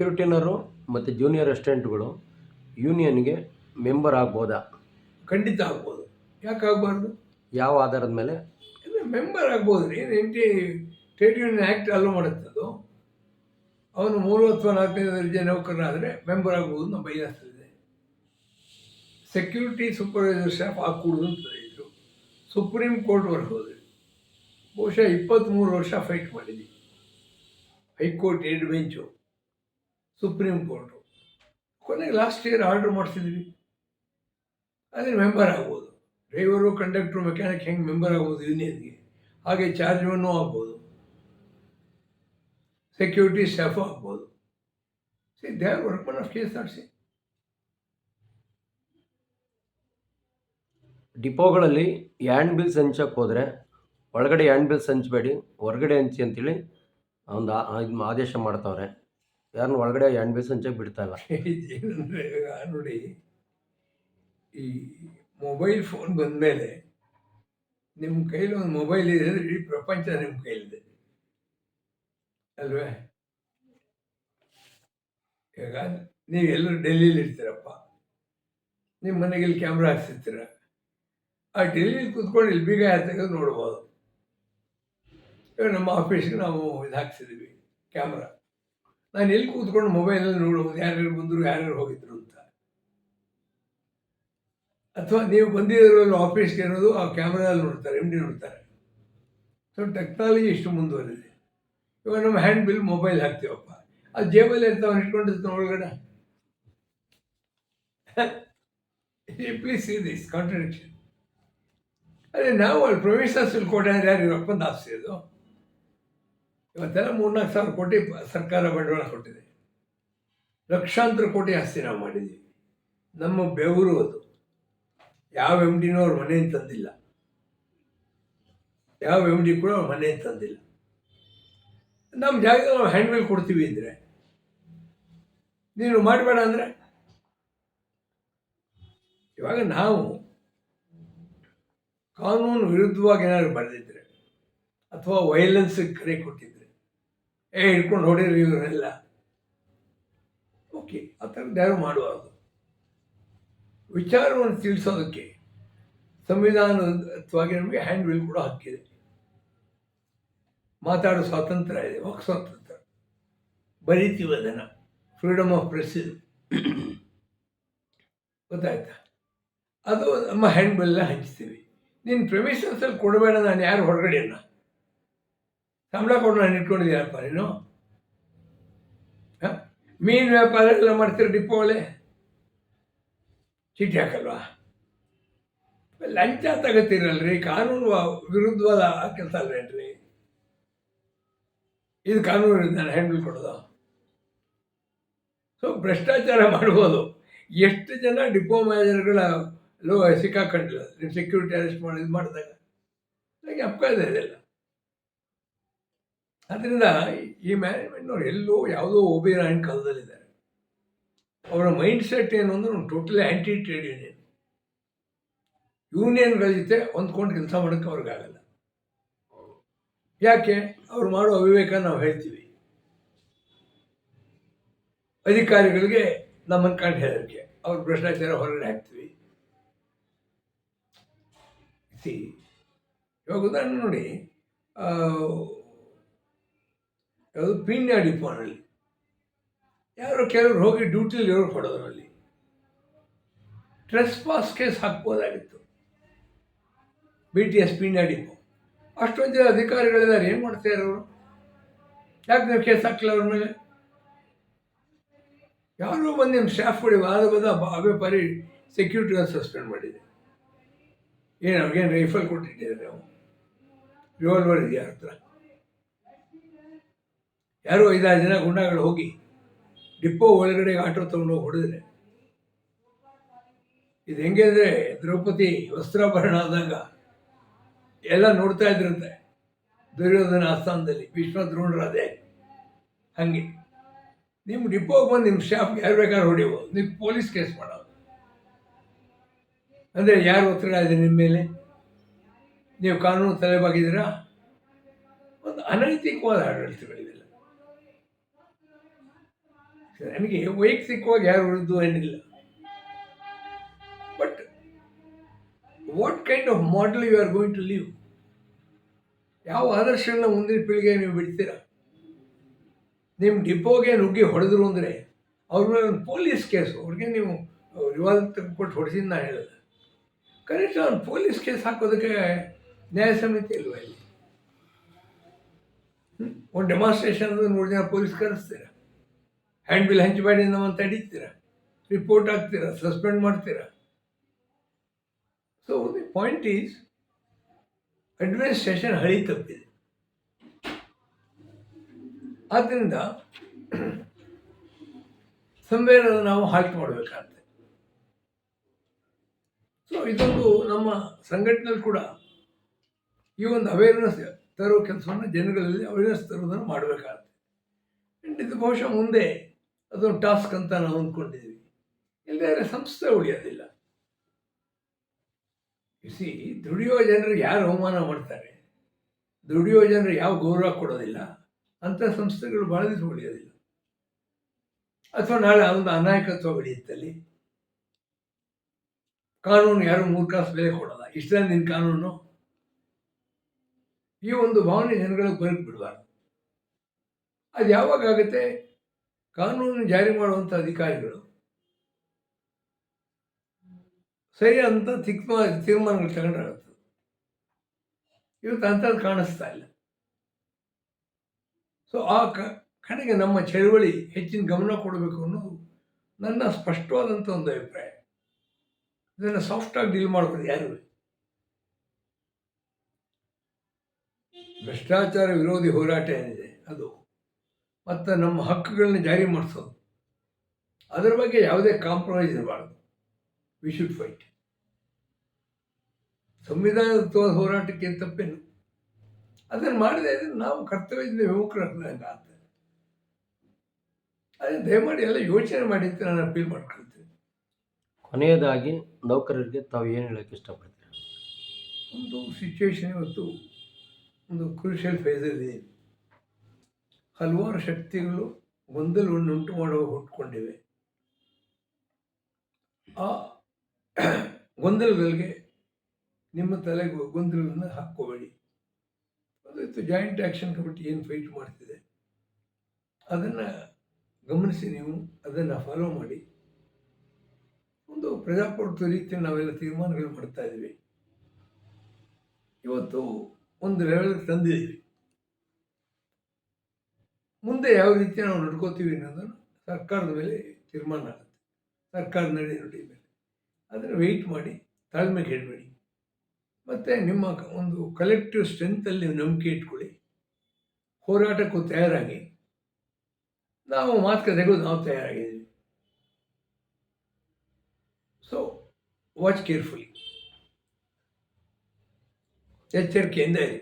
ಸೆಕ್ಯೂರಿಟಿನವರು ಮತ್ತು junior ಅಸಿಸ್ಟೆಂಟ್ಗಳು ಯೂನಿಯನ್ಗೆ member ಆಗ್ಬೋದಾ? ಖಂಡಿತ ಆಗ್ಬೋದು. ಯಾಕೆ ಆಗಬಾರ್ದು? ಯಾವ ಆಧಾರದ ಮೇಲೆ? ಮೆಂಬರ್ ಆಗ್ಬೋದು ರೀ. ಟ್ರೇಡ್ ಯೂನಿಯನ್ ಆ್ಯಕ್ಟ್ ಅಲೋ ಮಾಡುತ್ತದು. ಅವನು 3 ಅಥವಾ 4ನೇ ದರ್ಜೆ ನೌಕರನಾದರೆ ಮೆಂಬರ್ ಆಗ್ಬೋದು ನಮ್ಮ ಬಯಸ್ತದೆ. ಸೆಕ್ಯೂರಿಟಿ ಸೂಪರ್ವೈಸರ್ ಸ್ಟಾಫ್ ಆಗಕೂಡದು ಅಂತ ಹೇಳಿದರು. ಸುಪ್ರೀಂ ಕೋರ್ಟ್ವರೆಗೆ ಹೋದ್ರಿ. ಬಹುಶಃ 23 ವರ್ಷ ಫೈಟ್ ಮಾಡಿದ್ವಿ. High court 2 bench, supreme court. ಕೊನೆಗೆ ಲಾಸ್ಟ್ ಇಯರ್ ಆರ್ಡರ್ ಮಾಡಿಸಿದ್ವಿ. ಅದೇ ಮೆಂಬರ್ ಆಗ್ಬೋದು. ಡ್ರೈವರು, ಕಂಡಕ್ಟ್ರು, ಮೆಕ್ಯಾನಿಕ್ ಹೆಂಗೆ ಮೆಂಬರ್ ಆಗ್ಬೋದು ಯೂನಿಯನ್ಗೆ, ಹಾಗೆ ಚಾರ್ಜ್ಮನ್ನು ಆಗ್ಬೋದು, ಸೆಕ್ಯೂರಿಟಿ ಸ್ಟಾಫು ಆಗ್ಬೋದು. They are workman of KS RC. ಡಿಪೋಗಳಲ್ಲಿ ಹ್ಯಾಂಡ್ ಬಿಲ್ಸ್ ಹಂಚಕ್ಕೆ ಹೋದರೆ ಒಳಗಡೆ ಹ್ಯಾಂಡ್ ಬಿಲ್ಸ್ ಹಂಚಬೇಡಿ, ಹೊರಗಡೆ ಹಂಚಿ ಅಂತೇಳಿ ಒಂದು ಆದೇಶ ಮಾಡ್ತಾವ್ರೆ. ಯಾರನ್ನ ಒಳಗಡೆ ಹ್ಯಾಂಡ್ ಬಿಲ್ಸ್ ಹಂಚಕ್ಕೆ ಬಿಡ್ತಾ ಇಲ್ಲ. ಏನಂದರೆ ನೋಡಿ, ಈ ಮೊಬೈಲ್ ಫೋನ್ ಬಂದಮೇಲೆ ನಿಮ್ಮ ಕೈಲಿ ಒಂದು ಮೊಬೈಲ್ ಇದೆ ಅಂದರೆ ಇಡೀ ಪ್ರಪಂಚ ನಿಮ್ಮ ಕೈಲಿದೆ ಅಲ್ವೇ? ಈಗ ನೀವೆಲ್ಲರೂ ಡೆಲ್ಲಿಲಿ ಇರ್ತೀರಪ್ಪ, ನಿಮ್ಮ ಮನೆಗೆ ಇಲ್ಲಿ ಕ್ಯಾಮ್ರಾ ಹಾಕ್ಸಿರ್ತೀರ. ಆ ಡೆಲ್ಲಿಲಿ ಕೂತ್ಕೊಂಡು ಇಲ್ಲಿ ಬೀಗ ಯಾರು ತೆಗೆದು ನೋಡ್ಬೋದು. ಇವಾಗ ನಮ್ಮ ಆಫೀಸ್ಗೆ ನಾವು ಇದು ಹಾಕ್ಸಿದ್ದೀವಿ ಕ್ಯಾಮ್ರಾ. ನಾನು ಎಲ್ಲಿ ಕೂತ್ಕೊಂಡು ಮೊಬೈಲಲ್ಲಿ ನೋಡ್ಬೋದು ಯಾರ್ಯಾರು ಬಂದರು, ಯಾರ್ಯಾರು ಹೋಗಿದ್ರು ಅಂತ. ಅಥವಾ ನೀವು ಬಂದಿರೋಲ್ಲ ಆಫೀಸ್ಗೆ ಅನ್ನೋದು ಆ ಕ್ಯಾಮ್ರಾದಲ್ಲಿ ನೋಡ್ತಾರೆ, MD ನೋಡ್ತಾರೆ. ಸೊ ಟೆಕ್ನಾಲಜಿ ಇಷ್ಟು ಮುಂದುವರೆದಿದೆ. ಇವಾಗ ನಮ್ಮ ಹ್ಯಾಂಡ್ ಬಿಲ್ ಮೊಬೈಲ್ ಹಾಕ್ತೀವಪ್ಪ, ಅದು ಜೇಬಲ್ಲಿ ಇರ್ತಾವೆ, ಇಟ್ಕೊಂಡಿರ್ತಾವೆ ಒಳಗಡೆ. Please see this contradiction. ಅದೇ ನಾವು ಅಲ್ಲಿ ಪ್ರೊವಿಷನಲ್ಸ್ ಕೊಟ್ಟರೆ ಯಾರು ಇರಪ್ಪಂದು ಆಸ್ತಿ ಅದು. ಇವತ್ತೆಲ್ಲ 3-4 ಸಾವಿರ ಕೋಟಿ ಸರ್ಕಾರ ಬಂಡವಾಳ ಕೊಟ್ಟಿದೆ. ಲಕ್ಷಾಂತರ ಕೋಟಿ ಆಸ್ತಿ ನಾವು ಮಾಡಿದ್ದೀವಿ. ನಮ್ಮ ಬೆವರು ಅದು. ಯಾವ MDನೂ ಅವ್ರ ಮನೆಯಿಂದ ತಂದಿಲ್ಲ, ಯಾವ MD ಕೂಡ ಅವ್ರ ಮನೆಯಿಂದ ತಂದಿಲ್ಲ. ನಮ್ಮ ಜಾಗದಲ್ಲಿ ನಾವು ಹ್ಯಾಂಡ್ ಬಿಲ್ ಕೊಡ್ತೀವಿ ಅಂದರೆ ನೀನು ಮಾಡಬೇಡ ಅಂದರೆ. ಇವಾಗ ನಾವು ಕಾನೂನು ವಿರುದ್ಧವಾಗಿ ಏನಾದ್ರು ಬರೆದಿದ್ರೆ ಅಥವಾ ವೈಲೆನ್ಸಿಗೆ ಕರೆ ಕೊಟ್ಟಿದ್ರೆ, ಹಿಡ್ಕೊಂಡು ಹೊಡೀರಿ ಇವರೆಲ್ಲ, ಓಕೆ, ಆ ಥರದ್ದು ಯಾರು ಮಾಡಬಾರ್ದು. ವಿಚಾರವನ್ನು ತಿಳಿಸೋದಕ್ಕೆ ಸಂವಿಧಾನತ್ವಾಗಿ ನಮಗೆ ಹ್ಯಾಂಡ್ ಬಿಲ್ ಕೂಡ ಹಕ್ಕಿದೆ. ಮಾತಾಡೋ ಸ್ವಾತಂತ್ರ್ಯ ಇದೆ, ವಾಕ್ ಸ್ವಾತಂತ್ರ್ಯ. ಬರೀತೀವಿ ಅದನ್ನು, ಫ್ರೀಡಮ್ ಆಫ್ ಪ್ರೆಸ್ ಇದೆ, ಗೊತ್ತಾಯ್ತಾ? ಅದು ನಮ್ಮ ಹ್ಯಾಂಡ್ ಬಿಲ್ನ ಹಂಚ್ತೀವಿ. ನೀನು ಪ್ರೆಮಿಷನ್ಸಲ್ಲಿ ಕೊಡಬೇಡ, ನಾನು ಯಾರು ಹೊರಗಡೆಯನ್ನ ಸಂಬಳ ಕೊಡು, ನಾನು ಇಟ್ಕೊಂಡಿದ್ದೀನಪ್ಪ. ನೀನು ಮೀನು ವ್ಯಾಪಾರ ಎಲ್ಲ ಮಾಡ್ತೀರ ಡಿಪೋ ಒಳ್ಳೆ, ಚೀಟಿ ಹಾಕಲ್ವಾ? ಲಂಚ ತಗೋತೀರಲ್ರಿ, ಕಾನೂನು ವಿರುದ್ಧವಾದ ಕೆಲಸ ಅಲ್ವೇನ್ರಿ ಇದು? ಕಾನೂನು ವಿರುದ್ಧ ನಾನು ಹ್ಯಾಂಡ್ ಬಿಲ್ ಕೊಡೋದು. ಸೊ ಭ್ರಷ್ಟಾಚಾರ ಮಾಡ್ಬೋದು. ಎಷ್ಟು ಜನ ಡಿಪೋ ಮ್ಯಾನೇಜರ್ಗಳ ಸಿಕ್ಕಾಕೊಂಡಿಲ್ಲ ನೀವು ಸೆಕ್ಯೂರಿಟಿ ಅರೆಸ್ಟ್ ಮಾಡಿ ಇದು ಮಾಡಿದಾಗ. ನನಗೆ ಅಪ್ಕಾಯಿದೆ ಇದೆಲ್ಲ. ಅದರಿಂದ ಈ ಮ್ಯಾನೇಜ್ಮೆಂಟ್ನವ್ರು ಎಲ್ಲೋ ಯಾವುದೋ ಓಬಿರಾಯನ್ ಕಾಲದಲ್ಲಿದ್ದಾರೆ. ಅವರ ಮೈಂಡ್ ಸೆಟ್ ಏನು ಅಂದ್ರೆ ಟೋಟಲಿ ಆ್ಯಂಟಿ ಟ್ರೇಡ್ ಯೂನಿಯನ್. ಯೂನಿಯನ್ಗಳ ಜೊತೆ ಹೊಂದ್ಕೊಂಡು ಕೆಲಸ ಮಾಡೋಕ್ಕೆ ಅವ್ರಿಗಾಗಲ್ಲ. ಯಾಕೆ? ಅವ್ರು ಮಾಡೋ ಅವಿವೇಕ ನಾವು ಹೇಳ್ತೀವಿ. ಅಧಿಕಾರಿಗಳಿಗೆ ನಮ್ಮನ್ನು ಕಂಡು ಹೆದರಿಕೆ, ಅವ್ರು ಭ್ರಷ್ಟಾಚಾರ ಹೊರಗಡೆ ಹಾಕ್ತೀವಿ. ಇವಾಗ ಉದಾಹರಣೆ ನೋಡಿ, ಯಾವುದು ಪೀಣ್ಯ ಡಿಪೋನಲ್ಲಿ ಯಾರೋ ಕೆಲವರು ಹೋಗಿ ಡ್ಯೂಟಿಲಿ ಇರೋರು ಕೊಡೋದ್ರಲ್ಲಿ ಟ್ರೆಸ್ ಪಾಸ್ ಕೇಸ್ ಹಾಕ್ಬೋದಾಗಿತ್ತು. BTS ಪೀಣ್ಯ ಡಿಪೋ ಅಷ್ಟೊಂದು ಜನ ಅಧಿಕಾರಿಗಳಿದ್ದಾರೆ, ಏನು ಮಾಡ್ತಾರೆ ಅವರು? ಯಾಕೆ ನೀವು ಕೇಸ್ ಹಾಕಿಲ್ಲ ಅವ್ರ ಮೇಲೆ? ಯಾರು ಬಂದು ನಿಮ್ಮ ಸ್ಟಾಫ್ಗಳು ಅವೇ ಪರಿ ಸೆಕ್ಯೂರಿಟಿನ ಸಸ್ಪೆಂಡ್ ಮಾಡಿದೆ. ಏನು ಅವ್ರಿಗೇನು ರೈಫಲ್ ಕೊಟ್ಟಿದ್ದೀರಿ ನಾವು? ರಿವಾಲ್ವರ್ ಇದೆಯಾ ಹತ್ರ? ಯಾರೋ 5-6 ಜನ ಗುಂಡಾಗಳು ಹೋಗಿ ಡಿಪೋ ಒಳಗಡೆ ಆಟೋ ತೊಗೊಂಡು ಹೋಗಿ ಹೊಡೆದ್ರೆ ಇದು ಹೆಂಗೆ ಅಂದರೆ, ದ್ರೌಪದಿ ವಸ್ತ್ರಾಭರಣ ಆದಾಗ ಎಲ್ಲ ನೋಡ್ತಾ ಇದ್ರಂತೆ ದುರ್ಯೋಧನ ಆಸ್ಥಾನದಲ್ಲಿ, ಭೀಷ್ಮ ದ್ರೋಣರು ಅದೇ ಹಾಗೆ. ನಿಮ್ಮ ಡಿಪೋಗೆ ಬಂದು ನಿಮ್ಮ ಸ್ಟಾಫ್ಗೆ ಯಾರು ಬೇಕಾದ್ರೂ ಹೊಡಿಬೋದು, ನೀವು ಪೊಲೀಸ್ ಕೇಸ್ ಮಾಡೋದು. ಅಂದರೆ ಯಾರು ಒತ್ತಡ ಇದೆ ನಿಮ್ಮ ಮೇಲೆ? ನೀವು ಕಾನೂನು ತಲೆಬಾಗಿದ್ದೀರಾ? ಒಂದು ಅನೈತಿಕವಾದ ಆಡಳಿತಗಳಿವೆಲ್ಲ. ನನಗೆ ವೈಯಕ್ತಿಕವಾಗಿ ಯಾರ ವಿರುದ್ಧ ಏನಿಲ್ಲ. But what kind of model you are going to leave? ಯಾವ ಆದರ್ಶಗಳನ್ನ ಮುಂದಿನ ಪೀಳಿಗೆ ನೀವು ಬಿಡ್ತೀರಾ? ನಿಮ್ಮ ಡಿಪೋಗೆ ನುಗ್ಗಿ ಹೊಡೆದ್ರು ಅಂದರೆ ಅವ್ರ ಮೇಲೆ ಒಂದು ಪೊಲೀಸ್ ಕೇಸು, ಅವ್ರಿಗೆ ನೀವು ರಿವಾಲ್ವರ್ ಕೊಟ್ಟು ಹೊಡೆಸಿದ್ದು ನಾನು ಹೇಳಿದೆ. ಕನಿಷ್ಠ ಒಂದು ಪೊಲೀಸ್ ಕೇಸ್ ಹಾಕೋದಕ್ಕೆ ನ್ಯಾಯ ಸಮಿತಿ ಇಲ್ವ ಇಲ್ಲಿ? ಒಂದು ಡೆಮಾನ್ಸ್ಟ್ರೇಷನ್ ಅಂದರೆ 3 ಜನ ಪೊಲೀಸ್ ಕರೆಸ್ತೀರಾ, ಹ್ಯಾಂಡ್ ಬಿಲ್ ಹಂಚಬೇಡಿ ನಮ್ಮನ್ನು ತಡೀತೀರಾ, ರಿಪೋರ್ಟ್ ಹಾಕ್ತೀರಾ, ಸಸ್ಪೆಂಡ್ ಮಾಡ್ತೀರಾ. So the point is administration ಹಳಿ ತಪ್ಪಿದೆ. ಆದ್ದರಿಂದ ಸಂವೇದನ ನಾವು ಹಾಲ್ಟ್ ಮಾಡಬೇಕಾಗುತ್ತೆ. ಸೊ ಇದೊಂದು ನಮ್ಮ ಸಂಘಟನೆಯಲ್ಲಿ ಕೂಡ ಈ ಒಂದು ಅವೇರ್ನೆಸ್ ತರೋ ಕೆಲಸವನ್ನು ಜನಗಳಲ್ಲಿ ಅವೇರ್ನೆಸ್ ತರೋದನ್ನು ಮಾಡಬೇಕಾಗುತ್ತೆ. ಆ್ಯಂಡ್ ಇದು ಬಹುಶಃ ಮುಂದೆ ಅದೊಂದು ಟಾಸ್ಕ್ ಅಂತ ನಾವು ಅಂದ್ಕೊಂಡಿದ್ದೀವಿ. ಇಲ್ಲದೇ ಸಂಸ್ಥೆ ಉಳಿಯೋದಿಲ್ಲ. ಸಿ, ದುಡಿಯೋ ಜನರಿಗೆ ಯಾರು ಅವಮಾನ ಮಾಡ್ತಾರೆ, ದುಡಿಯೋ ಜನರಿಗೆ ಯಾವ ಗೌರವ ಕೊಡೋದಿಲ್ಲ, ಅಂಥ ಸಂಸ್ಥೆಗಳು ಭಾಳ ದಿವಸ ಉಳಿಯೋದಿಲ್ಲ. ಅಥವಾ ನಾಳೆ ಒಂದು ಅನಾಯಕತ್ವ ಬೆಳೆಯುತ್ತಲ್ಲಿ, ಕಾನೂನು ಯಾರು 3 ಕಾಸು ಬೆಲೆ ಕೊಡೋಲ್ಲ, ಇಷ್ಟ ನಿನ್ನ ಕಾನೂನು, ಈ ಒಂದು ಭಾವನೆ ಜನಗಳಿಗೆ ಬರಕ್ಕೆ ಬಿಡಬಾರ್ದು. ಅದು ಯಾವಾಗ ಆಗುತ್ತೆ? ಕಾನೂನು ಜಾರಿ ಮಾಡುವಂಥ ಅಧಿಕಾರಿಗಳು ಸರಿಯಾದಂಥ ತೀರ್ಮಾನಗಳು ತಗೊಂಡಾಗುತ್ತೆ. ಇವತ್ತು ಅಂಥದ್ದು ಕಾಣಿಸ್ತಾ ಇಲ್ಲ. ಸೊ ಆ ಕಡೆಗೆ ನಮ್ಮ ಚಳವಳಿ ಹೆಚ್ಚಿನ ಗಮನ ಕೊಡಬೇಕು ಅನ್ನೋದು ನನ್ನ ಸ್ಪಷ್ಟವಾದಂಥ ಒಂದು ಅಭಿಪ್ರಾಯ. ಇದನ್ನು ಸಾಫ್ಟಾಗಿ ಡೀಲ್ ಮಾಡೋದು ಯಾರು? ಭ್ರಷ್ಟಾಚಾರ ವಿರೋಧಿ ಹೋರಾಟ ಏನಿದೆ ಅದು, ಮತ್ತು ನಮ್ಮ ಹಕ್ಕುಗಳನ್ನ ಜಾರಿ ಮಾಡಿಸೋದು, ಅದರ ಬಗ್ಗೆ ಯಾವುದೇ ಕಾಂಪ್ರಮೈಸ್ ಇರಬಾರ್ದು. We should fight. ಸಂವಿಧಾನದ ಹೋರಾಟಕ್ಕೆ ತಪ್ಪೇನು? ಅದನ್ನು ಮಾಡದೆ ನಾವು ಕರ್ತವ್ಯದಿಂದ ವಿಮುಖರಾಗದಂಗೆ ಆಗ್ತದೆ. ಅದೇ ದಯಮಾಡಿ ಎಲ್ಲ ಯೋಚನೆ ಮಾಡಿ ಅಂತ ನಾನು ಅಪೀಲ್ ಮಾಡ್ಕೊಳ್ತೀನಿ. ಕೊನೆಯದಾಗಿ ನೌಕರರಿಗೆ ತಾವು ಏನು ಹೇಳೋಕ್ಕೆ ಇಷ್ಟಪಡ್ತೀರಾ? ಒಂದು ಸಿಚುವೇಶನ್ ಇವತ್ತು ಒಂದು ಕ್ರೂಷಿಯಲ್ ಫೇಸಲ್ಲಿ ಹಲವಾರು ಶಕ್ತಿಗಳು ಗೊಂದಲವನ್ನು ಉಂಟು ಮಾಡುವ ಹುಟ್ಟುಕೊಂಡಿವೆ. ಆ ಗೊಂದಲಗಳಿಗೆ ನಿಮ್ಮ ತಲೆಗೆ ಗೊಂದಲಗಳನ್ನು ಹಾಕ್ಕೋಬೇಡಿ. ಅದು ಜಾಯಿಂಟ್ ಆ್ಯಕ್ಷನ್ ಕಮಿಟಿ ಏನು ಫೈಟ್ ಮಾಡ್ತಿದೆ ಅದನ್ನು ಗಮನಿಸಿ, ನೀವು ಅದನ್ನು ಫಾಲೋ ಮಾಡಿ. ಒಂದು ಪ್ರಜಾಪ್ರಭುತ್ವ ರೀತಿಯಲ್ಲಿ ನಾವೆಲ್ಲ ತೀರ್ಮಾನಗಳು ಮಾಡ್ತಾ ಇದ್ದೀವಿ. ಇವತ್ತು ಒಂದು ಲೆವೆಲ್ ತಂದಿದ್ದೀವಿ. ಮುಂದೆ ಯಾವ ರೀತಿ ನಾವು ನಡ್ಕೋತೀವಿ ಅನ್ನೋದನ್ನು ಸರ್ಕಾರದ ಮೇಲೆ ತೀರ್ಮಾನ ಆಗುತ್ತೆ, ಸರ್ಕಾರದ ನುಡಿ ಮೇಲೆ. ಅದನ್ನು ವೆಯ್ಟ್ ಮಾಡಿ, ತಾಳ್ಮೆ ಕೇಳಬೇಡಿ. ಮತ್ತು ನಿಮ್ಮ ಒಂದು ಕಲೆಕ್ಟಿವ್ ಸ್ಟ್ರೆಂತಲ್ಲಿ ನಂಬಿಕೆ ಇಟ್ಕೊಳ್ಳಿ, ಹೋರಾಟಕ್ಕೂ ತಯಾರಾಗಿ. ನಾವು ಮಾತುಕತೆಗೂ ನಾವು ತಯಾರಾಗಿದ್ದೀವಿ. ಸೊ ವಾಚ್ ಕೇರ್ಫುಲಿ, ಎಚ್ಚರಿಕೆಯಿಂದ ಇರಿ.